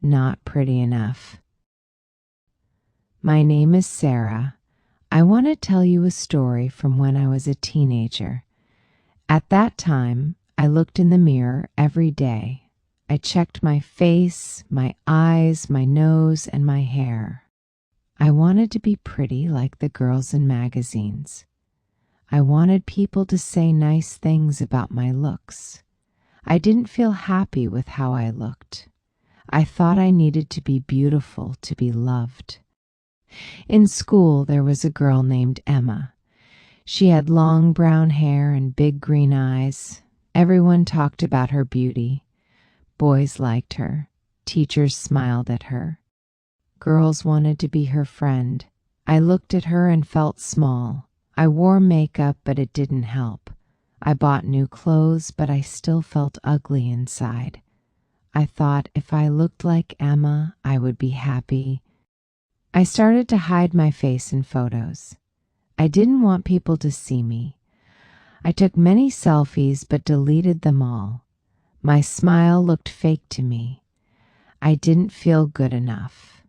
not pretty enough. My name is Sarah. I want to tell you a story from when I was a teenager. At that time, I looked in the mirror every day. I checked my face, my eyes, my nose, and my hair. I wanted to be pretty like the girls in magazines. I wanted people to say nice things about my looks. I didn't feel happy with how I looked. I thought I needed to be beautiful to be loved. In school, there was a girl named Emma. She had long brown hair and big green eyes. Everyone talked about her beauty. Boys liked her. Teachers smiled at her. Girls wanted to be her friend. I looked at her and felt small. I wore makeup, but it didn't help. I bought new clothes, but I still felt ugly inside. I thought if I looked like Emma, I would be happy. I started to hide my face in photos. I didn't want people to see me. I took many selfies, but deleted them all. My smile looked fake to me. I didn't feel good enough.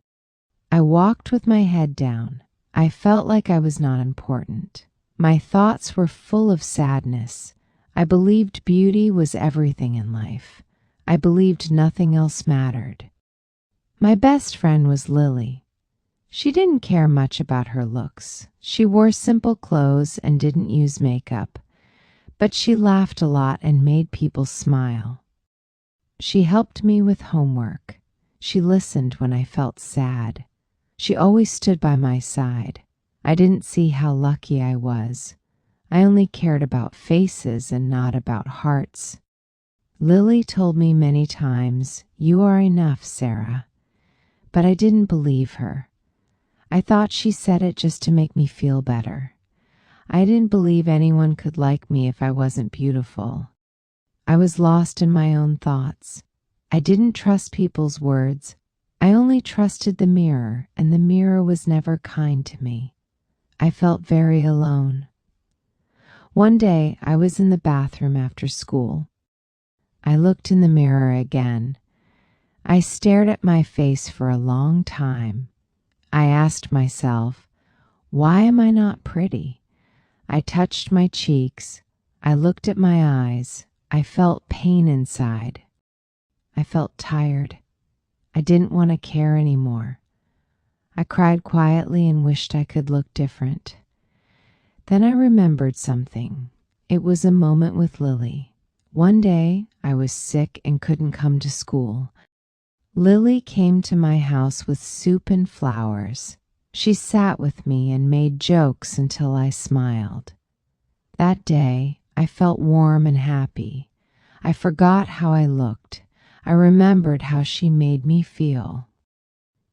I walked with my head down. I felt like I was not important. My thoughts were full of sadness. I believed beauty was everything in life. I believed nothing else mattered. My best friend was Lily. She didn't care much about her looks. She wore simple clothes and didn't use makeup, but she laughed a lot and made people smile. She helped me with homework. She listened when I felt sad. She always stood by my side. I didn't see how lucky I was. I only cared about faces and not about hearts. Lily told me many times, "You are enough, Sarah." But I didn't believe her. I thought she said it just to make me feel better. I didn't believe anyone could like me if I wasn't beautiful. I was lost in my own thoughts. I didn't trust people's words. I only trusted the mirror, and the mirror was never kind to me. I felt very alone. One day, I was in the bathroom after school. I looked in the mirror again. I stared at my face for a long time. I asked myself, why am I not pretty? I touched my cheeks. I looked at my eyes. I felt pain inside. I felt tired. I didn't want to care anymore. I cried quietly and wished I could look different. Then I remembered something. It was a moment with Lily. One day, I was sick and couldn't come to school. Lily came to my house with soup and flowers. She sat with me and made jokes until I smiled. That day, I felt warm and happy. I forgot how I looked. I remembered how she made me feel.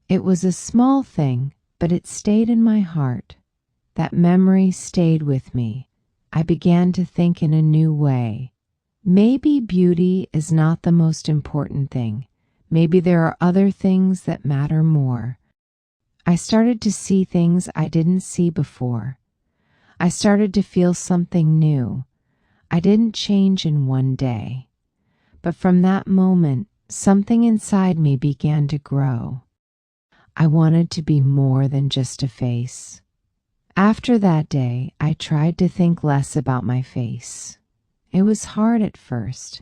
It was a small thing, but it stayed in my heart. That memory stayed with me. I began to think in a new way. Maybe beauty is not the most important thing. Maybe there are other things that matter more. I started to see things I didn't see before. I started to feel something new. I didn't change in one day. But from that moment, something inside me began to grow. I wanted to be more than just a face. After that day, I tried to think less about my face. It was hard at first.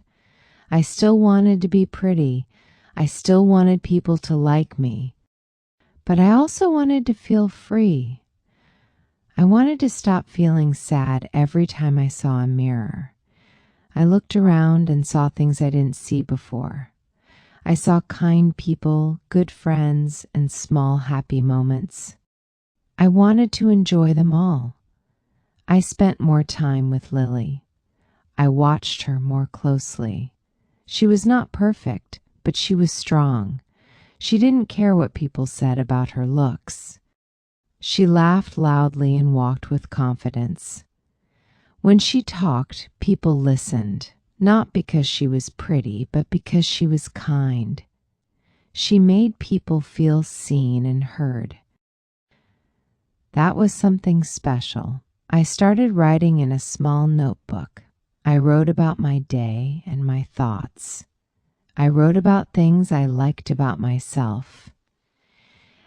I still wanted to be pretty. I still wanted people to like me. But I also wanted to feel free. I wanted to stop feeling sad every time I saw a mirror. I looked around and saw things I didn't see before. I saw kind people, good friends, and small happy moments. I wanted to enjoy them all. I spent more time with Lily. I watched her more closely. She was not perfect, but she was strong. She didn't care what people said about her looks. She laughed loudly and walked with confidence. When she talked, people listened, not because she was pretty, but because she was kind. She made people feel seen and heard. That was something special. I started writing in a small notebook. I wrote about my day and my thoughts. I wrote about things I liked about myself.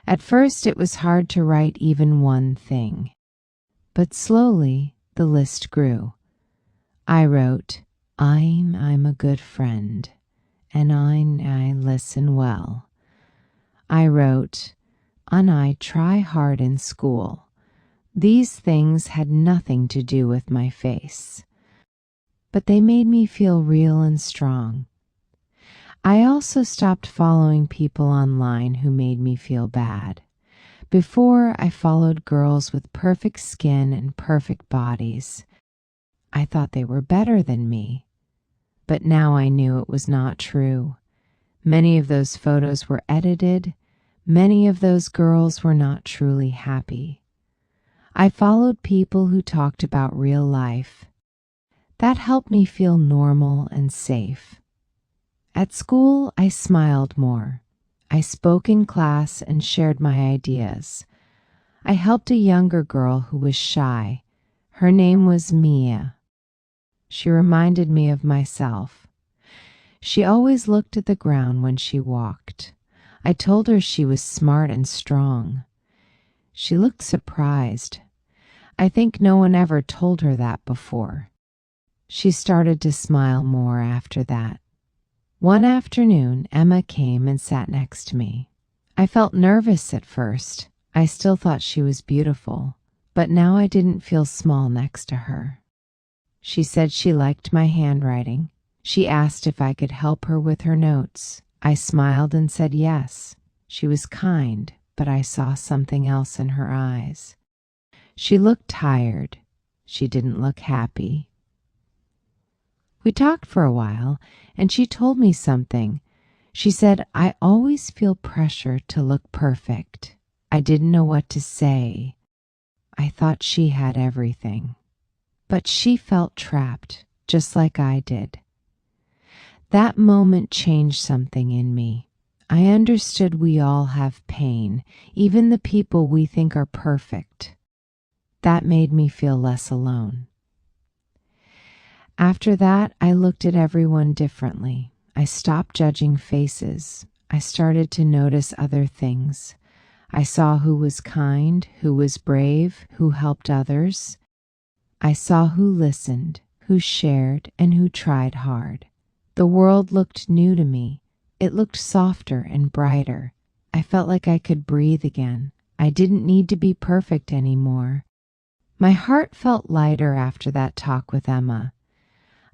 At first, it was hard to write even one thing, but slowly the list grew. I wrote, I'm a good friend, and I listen well. I wrote, and I try hard in school. These things had nothing to do with my face, but they made me feel real and strong. I also stopped following people online who made me feel bad. Before, I followed girls with perfect skin and perfect bodies. I thought they were better than me, but now I knew it was not true. Many of those photos were edited. Many of those girls were not truly happy. I followed people who talked about real life. That helped me feel normal and safe. At school, I smiled more. I spoke in class and shared my ideas. I helped a younger girl who was shy. Her name was Mia. She reminded me of myself. She always looked at the ground when she walked. I told her she was smart and strong. She looked surprised. I think no one ever told her that before. She started to smile more after that. One afternoon, Emma came and sat next to me. I felt nervous at first. I still thought she was beautiful, but now I didn't feel small next to her. She said she liked my handwriting. She asked if I could help her with her notes. I smiled and said yes. She was kind, but I saw something else in her eyes. She looked tired. She didn't look happy. We talked for a while, and she told me something. She said, I always feel pressure to look perfect. I didn't know what to say. I thought she had everything. But she felt trapped, just like I did. That moment changed something in me. I understood we all have pain, even the people we think are perfect. That made me feel less alone. After that, I looked at everyone differently. I stopped judging faces. I started to notice other things. I saw who was kind, who was brave, who helped others. I saw who listened, who shared, and who tried hard. The world looked new to me. It looked softer and brighter. I felt like I could breathe again. I didn't need to be perfect anymore. My heart felt lighter after that talk with Emma.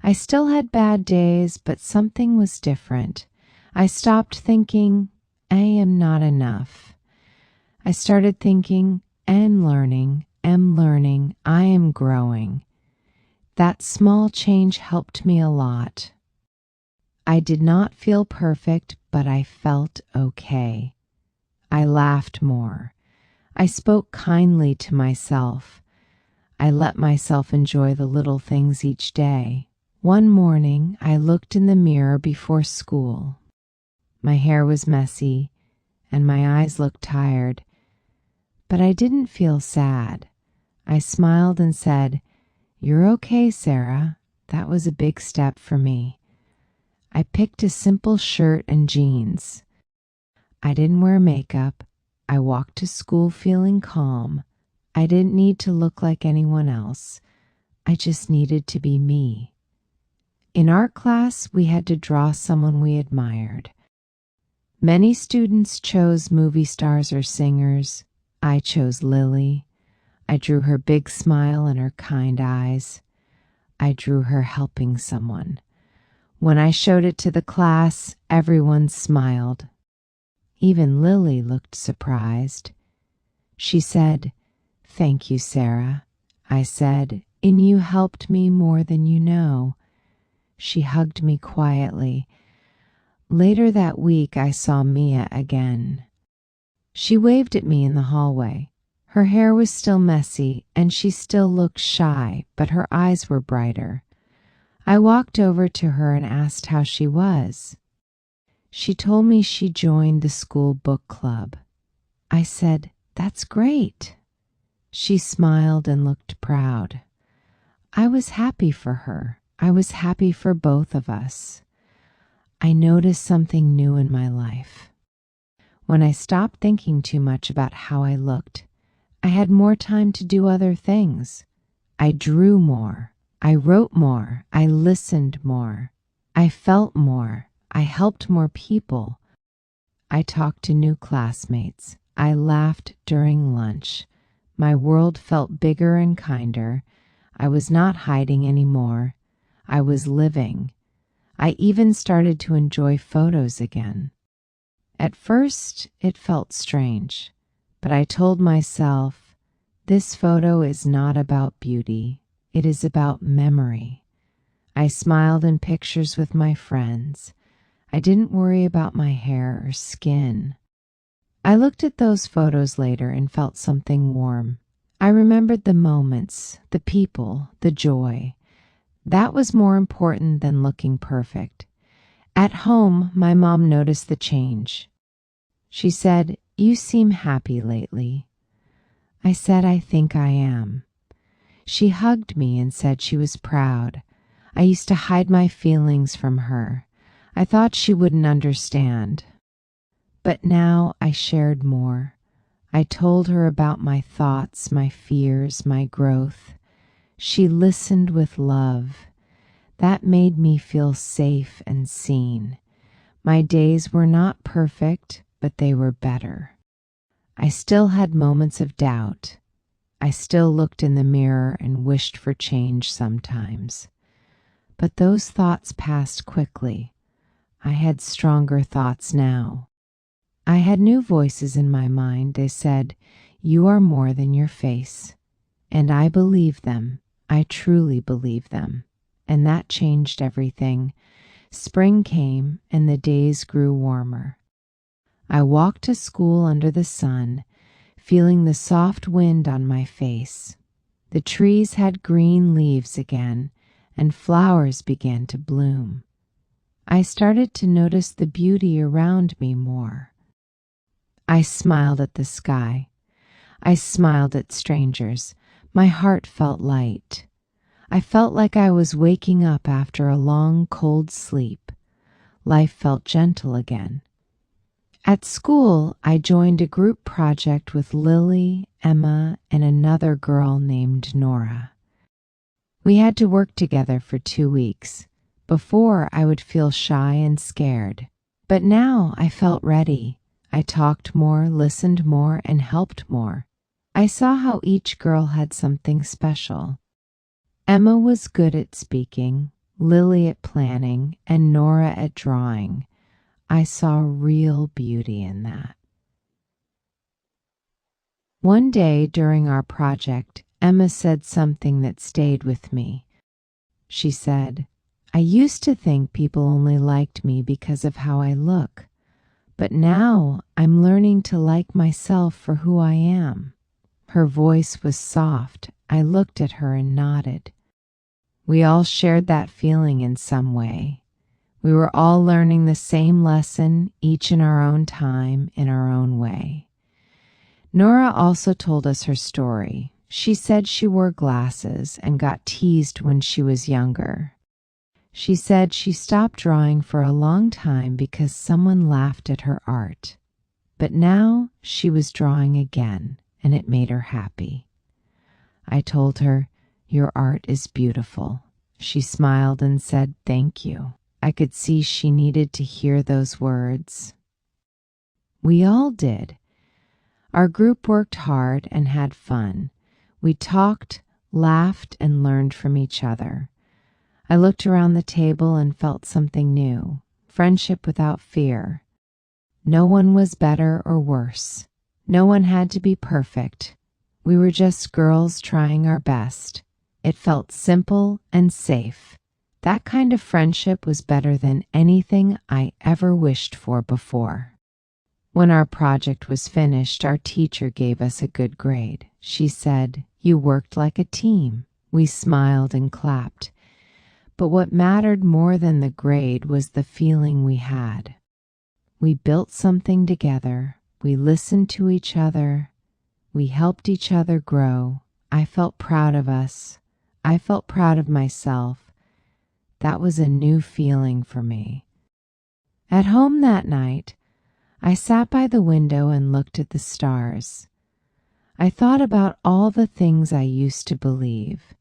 I still had bad days, but something was different. I stopped thinking, I am not enough. I started thinking, am learning, I am growing. That small change helped me a lot. I did not feel perfect, but I felt okay. I laughed more. I spoke kindly to myself. I let myself enjoy the little things each day. One morning, I looked in the mirror before school. My hair was messy, and my eyes looked tired, but I didn't feel sad. I smiled and said, "You're okay, Sarah." That was a big step for me. I picked a simple shirt and jeans. I didn't wear makeup. I walked to school feeling calm. I didn't need to look like anyone else. I just needed to be me. In art class, we had to draw someone we admired. Many students chose movie stars or singers. I chose Lily. I drew her big smile and her kind eyes. I drew her helping someone. When I showed it to the class, everyone smiled. Even Lily looked surprised. She said, "Thank you, Sarah." I said, "And you helped me more than you know." She hugged me quietly. Later that week, I saw Mia again. She waved at me in the hallway. Her hair was still messy, and she still looked shy, but her eyes were brighter. I walked over to her and asked how she was. She told me she joined the school book club. I said, "That's great." She smiled and looked proud. I was happy for her. I was happy for both of us. I noticed something new in my life. When I stopped thinking too much about how I looked, I had more time to do other things. I drew more. I wrote more. I listened more. I felt more. I helped more people. I talked to new classmates. I laughed during lunch. My world felt bigger and kinder. I was not hiding anymore. I was living. I even started to enjoy photos again. At first, it felt strange, but I told myself, this photo is not about beauty. It is about memory. I smiled in pictures with my friends. I didn't worry about my hair or skin. I looked at those photos later and felt something warm. I remembered the moments, the people, the joy. That was more important than looking perfect. At home, my mom noticed the change. She said, "You seem happy lately." I said, "I think I am." She hugged me and said she was proud. I used to hide my feelings from her. I thought she wouldn't understand. But now I shared more. I told her about my thoughts, my fears, my growth. She listened with love. That made me feel safe and seen. My days were not perfect, but they were better. I still had moments of doubt. I still looked in the mirror and wished for change sometimes. But those thoughts passed quickly. I had stronger thoughts now. I had new voices in my mind. They said, "You are more than your face." And I believed them. I truly believed them. And that changed everything. Spring came and the days grew warmer. I walked to school under the sun, feeling the soft wind on my face. The trees had green leaves again, and flowers began to bloom. I started to notice the beauty around me more. I smiled at the sky. I smiled at strangers. My heart felt light. I felt like I was waking up after a long, cold sleep. Life felt gentle again. At school, I joined a group project with Lily, Emma, and another girl named Nora. We had to work together for 2 weeks. Before, I would feel shy and scared. But now I felt ready. I talked more, listened more, and helped more. I saw how each girl had something special. Emma was good at speaking, Lily at planning, and Nora at drawing. I saw real beauty in that. One day during our project, Emma said something that stayed with me. She said, "I used to think people only liked me because of how I look, but now I'm learning to like myself for who I am." Her voice was soft. I looked at her and nodded. We all shared that feeling in some way. We were all learning the same lesson, each in our own time, in our own way. Nora also told us her story. She said she wore glasses and got teased when she was younger. She said she stopped drawing for a long time because someone laughed at her art. But now she was drawing again, and it made her happy. I told her, "Your art is beautiful." She smiled and said, "Thank you." I could see she needed to hear those words. We all did. Our group worked hard and had fun. We talked, laughed, and learned from each other. I looked around the table and felt something new, friendship without fear. No one was better or worse. No one had to be perfect. We were just girls trying our best. It felt simple and safe. That kind of friendship was better than anything I ever wished for before. When our project was finished, our teacher gave us a good grade. She said, "You worked like a team." We smiled and clapped. But what mattered more than the grade was the feeling we had. We built something together. We listened to each other. We helped each other grow. I felt proud of us. I felt proud of myself. That was a new feeling for me. At home that night, I sat by the window and looked at the stars. I thought about all the things I used to believe.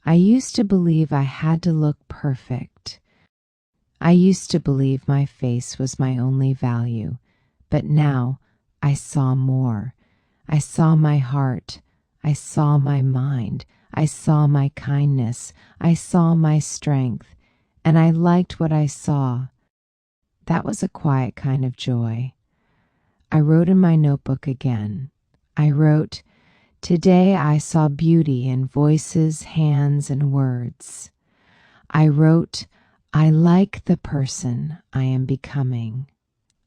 I used to believe I had to look perfect. I used to believe my face was my only value, but now I saw more. I saw my heart. I saw my mind. I saw my kindness. I saw my strength, and I liked what I saw. That was a quiet kind of joy. I wrote in my notebook again. I wrote, "Today I saw beauty in voices, hands, and words." I wrote, "I like the person I am becoming."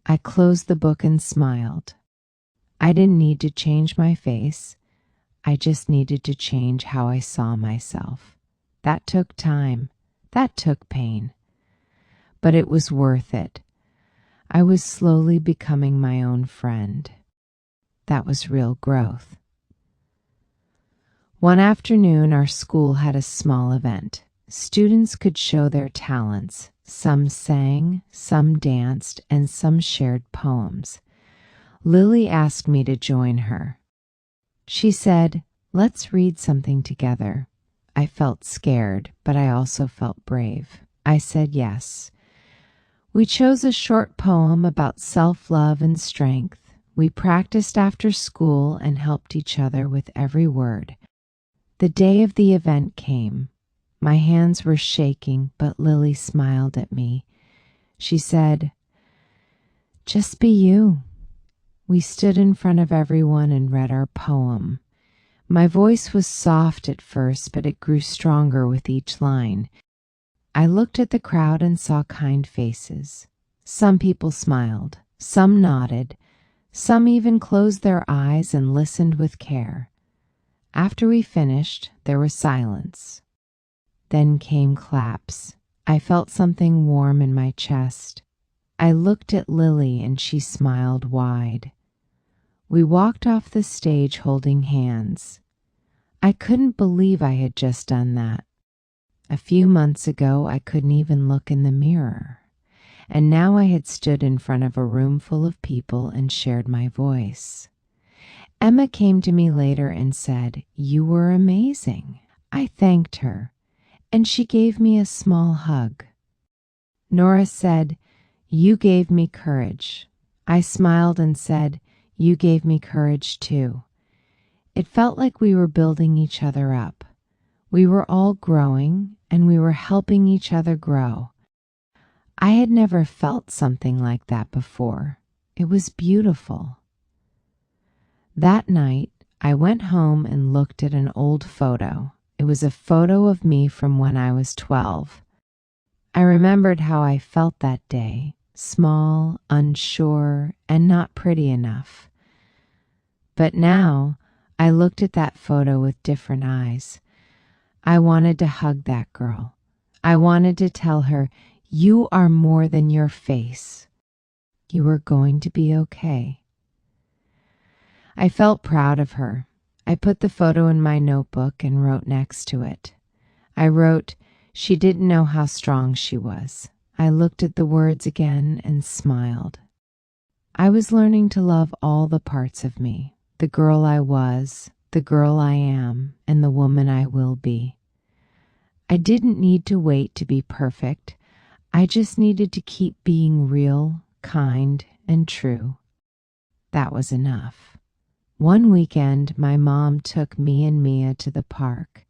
I closed the book and smiled. I didn't need to change my face. I just needed to change how I saw myself. That took time. That took pain. But it was worth it. I was slowly becoming my own friend. That was real growth. One afternoon, our school had a small event. Students could show their talents. Some sang, some danced, and some shared poems. Lily asked me to join her. She said, "Let's read something together." I felt scared, but I also felt brave. I said yes. We chose a short poem about self-love and strength. We practiced after school and helped each other with every word. The day of the event came. My hands were shaking, but Lily smiled at me. She said, "Just be you." We stood in front of everyone and read our poem. My voice was soft at first, but it grew stronger with each line. I looked at the crowd and saw kind faces. Some people smiled, some nodded, some even closed their eyes and listened with care. After we finished, there was silence. Then came claps. I felt something warm in my chest. I looked at Lily and she smiled wide. We walked off the stage holding hands. I couldn't believe I had just done that. A few months ago, I couldn't even look in the mirror. And now I had stood in front of a room full of people and shared my voice. Emma came to me later and said, "You were amazing." I thanked her, and she gave me a small hug. Nora said, "You gave me courage." I smiled and said, "You gave me courage too." It felt like we were building each other up. We were all growing, and we were helping each other grow. I had never felt something like that before. It was beautiful. That night, I went home and looked at an old photo. It was a photo of me from when I was 12. I remembered how I felt that day, small, unsure, and not pretty enough. But now, I looked at that photo with different eyes. I wanted to hug that girl. I wanted to tell her, "You are more than your face. You are going to be okay." I felt proud of her. I put the photo in my notebook and wrote next to it. I wrote, "She didn't know how strong she was." I looked at the words again and smiled. I was learning to love all the parts of me, the girl I was, the girl I am, and the woman I will be. I didn't need to wait to be perfect. I just needed to keep being real, kind, and true. That was enough. One weekend, my mom took me and Mia to the park.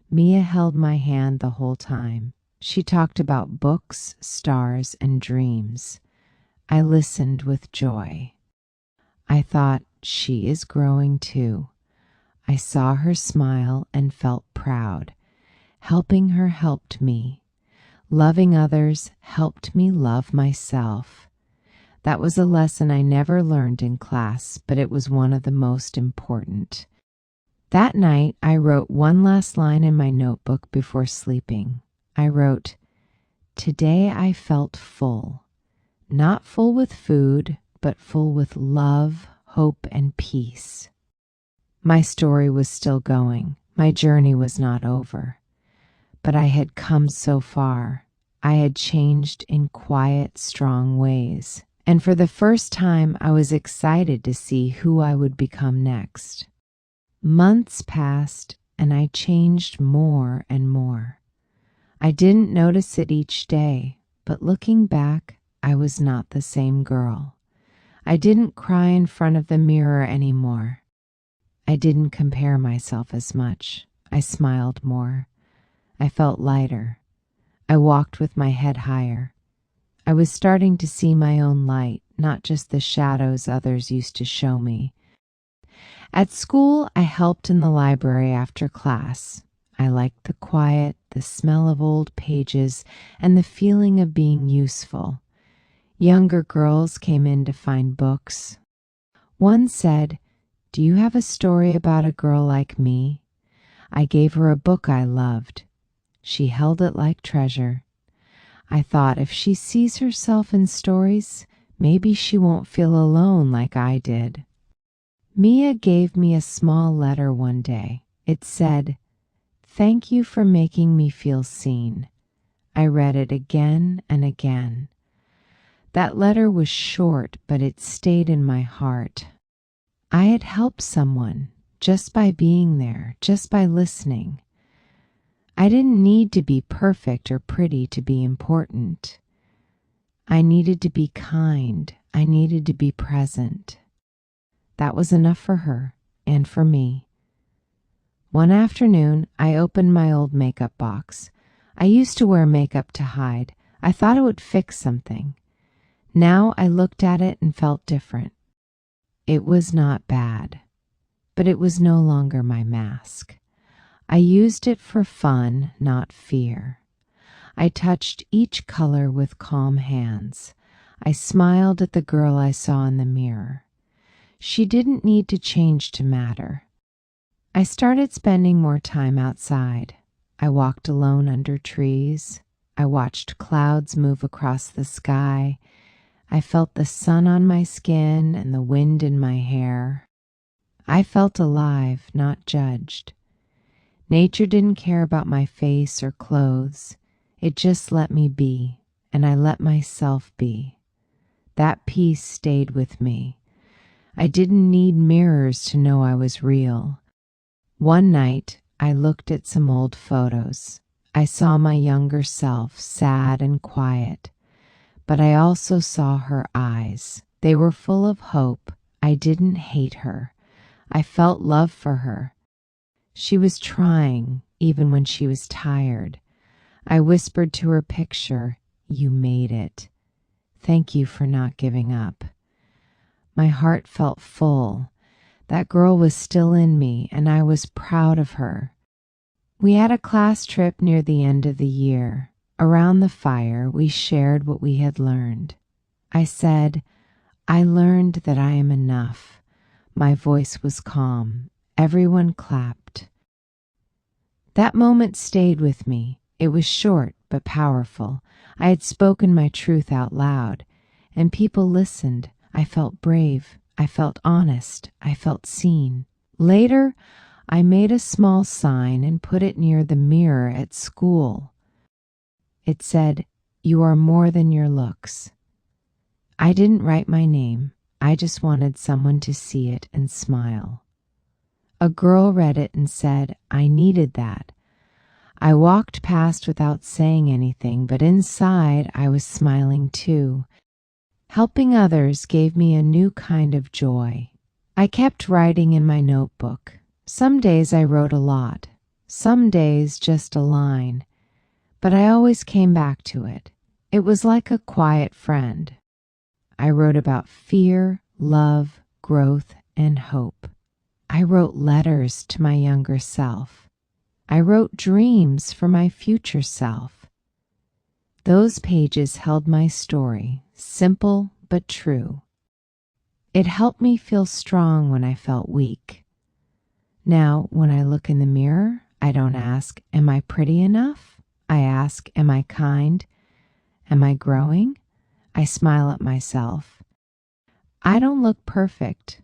Mia held my hand the whole time. She talked about books, stars, and dreams. I listened with joy. I thought, she is growing too. I saw her smile and felt proud. Helping her helped me. Loving others helped me love myself. That was a lesson I never learned in class, but it was one of the most important. That night, I wrote one last line in my notebook before sleeping. I wrote, "Today I felt full. Not full with food, but full with love, hope, and peace." My story was still going. My journey was not over. But I had come so far, I had changed in quiet, strong ways, and for the first time I was excited to see who I would become next. Months passed, and I changed more and more. I didn't notice it each day, but looking back, I was not the same girl. I didn't cry in front of the mirror anymore. I didn't compare myself as much. I smiled more. I felt lighter. I walked with my head higher. I was starting to see my own light, not just the shadows others used to show me. At school, I helped in the library after class. I liked the quiet, the smell of old pages, and the feeling of being useful. Younger girls came in to find books. One said, "Do you have a story about a girl like me?" I gave her a book I loved. She held it like treasure. I thought if she sees herself in stories, maybe she won't feel alone like I did. Mia gave me a small letter one day. It said, "Thank you for making me feel seen." I read it again and again. That letter was short, but it stayed in my heart. I had helped someone just by being there, just by listening. I didn't need to be perfect or pretty to be important. I needed to be kind. I needed to be present. That was enough for her and for me. One afternoon, I opened my old makeup box. I used to wear makeup to hide. I thought it would fix something. Now I looked at it and felt different. It was not bad, but it was no longer my mask. I used it for fun, not fear. I touched each color with calm hands. I smiled at the girl I saw in the mirror. She didn't need to change to matter. I started spending more time outside. I walked alone under trees. I watched clouds move across the sky. I felt the sun on my skin and the wind in my hair. I felt alive, not judged. Nature didn't care about my face or clothes. It just let me be, and I let myself be. That peace stayed with me. I didn't need mirrors to know I was real. One night, I looked at some old photos. I saw my younger self, sad and quiet. But I also saw her eyes. They were full of hope. I didn't hate her. I felt love for her. She was trying, even when she was tired. I whispered to her picture, "You made it. Thank you for not giving up." My heart felt full. That girl was still in me, and I was proud of her. We had a class trip near the end of the year. Around the fire, we shared what we had learned. I said, "I learned that I am enough." My voice was calm. Everyone clapped. That moment stayed with me. It was short but powerful. I had spoken my truth out loud, and people listened. I felt brave. I felt honest. I felt seen. Later, I made a small sign and put it near the mirror at school. It said, "You are more than your looks." I didn't write my name. I just wanted someone to see it and smile. A girl read it and said, "I needed that." I walked past without saying anything, but inside I was smiling too. Helping others gave me a new kind of joy. I kept writing in my notebook. Some days I wrote a lot, some days just a line, but I always came back to it. It was like a quiet friend. I wrote about fear, love, growth, and hope. I wrote letters to my younger self. I wrote dreams for my future self. Those pages held my story, simple but true. It helped me feel strong when I felt weak. Now, when I look in the mirror, I don't ask, "Am I pretty enough?" I ask, "Am I kind? Am I growing?" I smile at myself. I don't look perfect,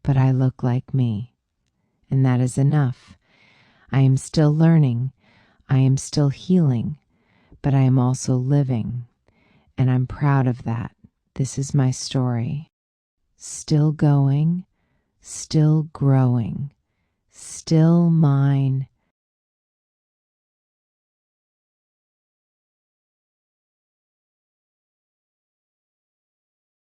but I look like me, and that is enough. I am still learning. I am still healing, but I am also living, and I'm proud of that. This is my story. Still going, still growing, still mine,